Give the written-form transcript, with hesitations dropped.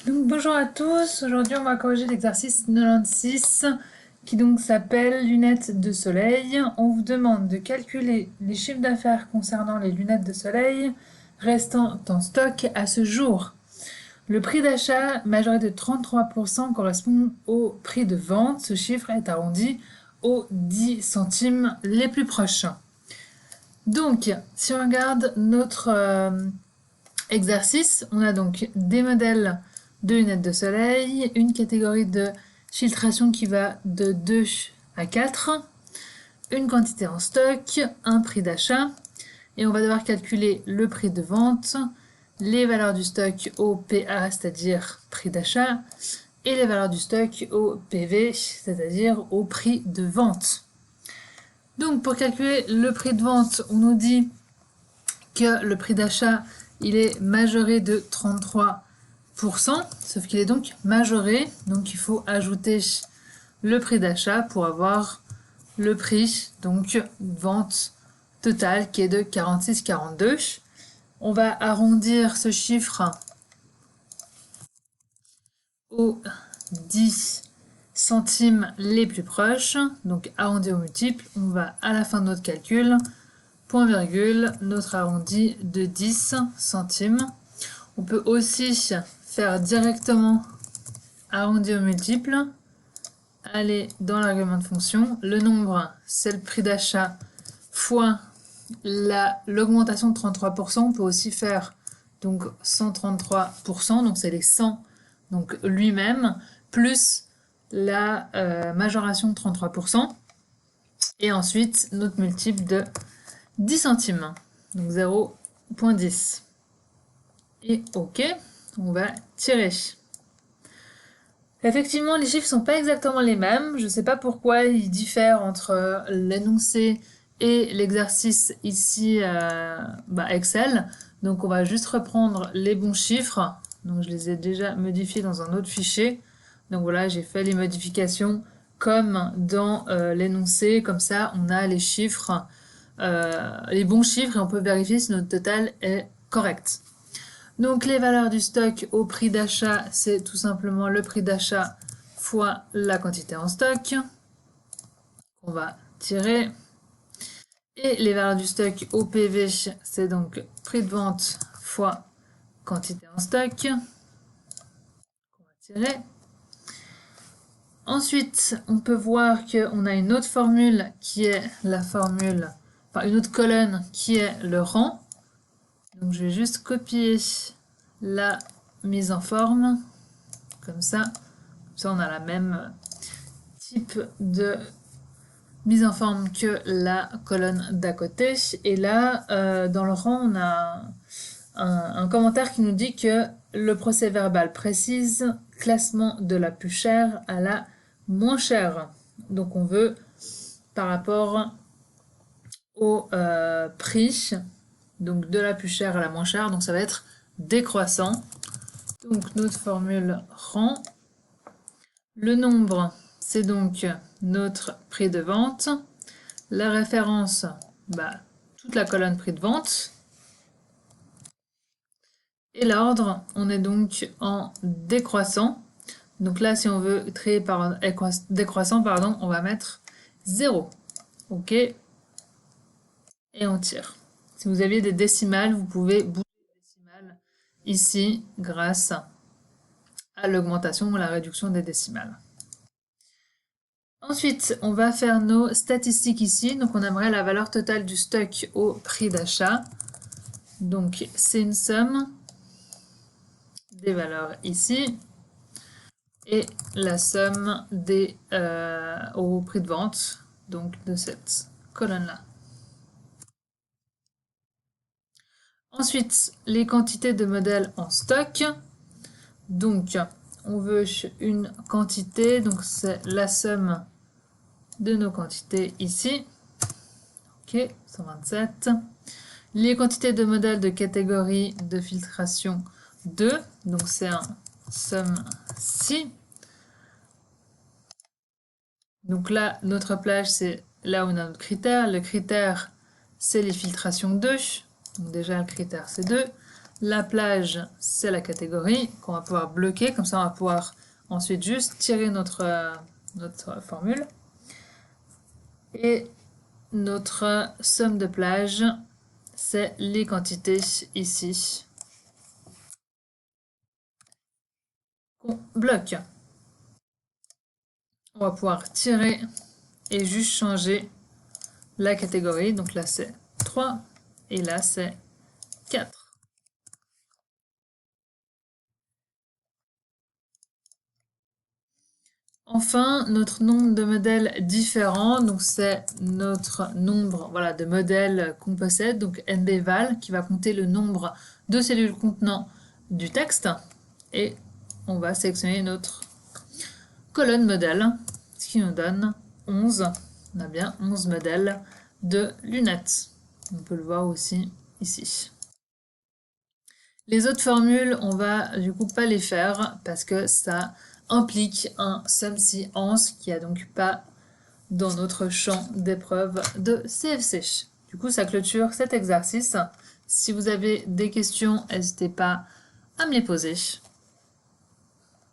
Donc bonjour à tous, aujourd'hui on va corriger l'exercice 96 qui donc s'appelle lunettes de soleil. On vous demande de calculer les chiffres d'affaires concernant les lunettes de soleil restant en stock à ce jour. Le prix d'achat majoré de 33% correspond au prix de vente. Ce chiffre est arrondi aux 10 centimes les plus proches. Donc si on regarde notre exercice, on a donc des modèles de lunettes de soleil, une catégorie de filtration qui va de 2 à 4, une quantité en stock, un prix d'achat, et on va devoir calculer le prix de vente, les valeurs du stock au PA, c'est-à-dire prix d'achat, et les valeurs du stock au PV, c'est-à-dire au prix de vente. Donc pour calculer le prix de vente, on nous dit que le prix d'achat il est majoré de 33%, sauf qu'il est donc majoré, donc il faut ajouter le prix d'achat pour avoir le prix, donc vente totale qui est de 46,42. On va arrondir ce chiffre aux 10 centimes les plus proches, donc arrondi au multiple, on va à la fin de notre calcul, point virgule, notre arrondi de 10 centimes. On peut aussi faire directement arrondi au multiple, aller dans l'argument de fonction. Le nombre, c'est le prix d'achat fois l'augmentation de 33%. On peut aussi faire donc 133%, donc c'est les 100, donc lui-même, plus la majoration de 33%. Et ensuite, notre multiple de 10 centimes, donc 0,10. Et OK, on va tirer. Effectivement, les chiffres sont pas exactement les mêmes. Je ne sais pas pourquoi ils diffèrent entre l'énoncé et l'exercice ici Excel. Donc on va juste reprendre les bons chiffres. Donc je les ai déjà modifiés dans un autre fichier. Donc voilà, j'ai fait les modifications comme dans l'énoncé. Comme ça, on a les chiffres, les bons chiffres et on peut vérifier si notre total est correct. Donc les valeurs du stock au prix d'achat, c'est tout simplement le prix d'achat fois la quantité en stock. On va tirer. Et les valeurs du stock au PV, c'est donc prix de vente fois quantité en stock. On va tirer. Ensuite, on peut voir qu'on a une autre formule qui est la formule, enfin une autre colonne qui est le rang. Donc je vais juste copier la mise en forme, comme ça. Ça, on a la même type de mise en forme que la colonne d'à côté. Et là, dans le rang, on a un commentaire qui nous dit que le procès-verbal précise classement de la plus chère à la moins chère. Donc on veut par rapport au prix, donc de la plus chère à la moins chère, donc ça va être décroissant. Donc notre formule rang. Le nombre, c'est donc notre prix de vente. La référence, toute la colonne prix de vente. Et l'ordre, on est donc en décroissant. Donc là, si on veut trier par décroissant, on va mettre 0. OK. Et on tire. Si vous aviez des décimales, vous pouvez bouger les décimales ici grâce à l'augmentation ou la réduction des décimales. Ensuite, on va faire nos statistiques ici. Donc, on aimerait la valeur totale du stock au prix d'achat. Donc, c'est une somme des valeurs ici et la somme des au prix de vente, donc de cette colonne-là. Ensuite, les quantités de modèles en stock. Donc, on veut une quantité, donc c'est la somme de nos quantités ici. OK, 127. Les quantités de modèles de catégorie de filtration 2, donc c'est un somme ci. Donc là, notre plage, c'est là où on a notre critère. Le critère, c'est les filtrations 2. Donc déjà, le critère, c'est 2. La plage, c'est la catégorie qu'on va pouvoir bloquer. Comme ça, on va pouvoir ensuite juste tirer notre formule. Et notre somme de plage, c'est les quantités ici qu'on bloque. On va pouvoir tirer et juste changer la catégorie. Donc là, c'est 3 et là, c'est 4. Enfin, notre nombre de modèles différents, donc c'est notre nombre voilà, de modèles qu'on possède, donc NBVAL, qui va compter le nombre de cellules contenant du texte. Et on va sélectionner notre colonne modèle, ce qui nous donne 11. On a bien 11 modèles de lunettes. On peut le voir aussi ici. Les autres formules, on va du coup pas les faire parce que ça implique un SUMSI 11 qui a donc pas dans notre champ d'épreuve de CFC. Du coup, ça clôture cet exercice. Si vous avez des questions, n'hésitez pas à me les poser.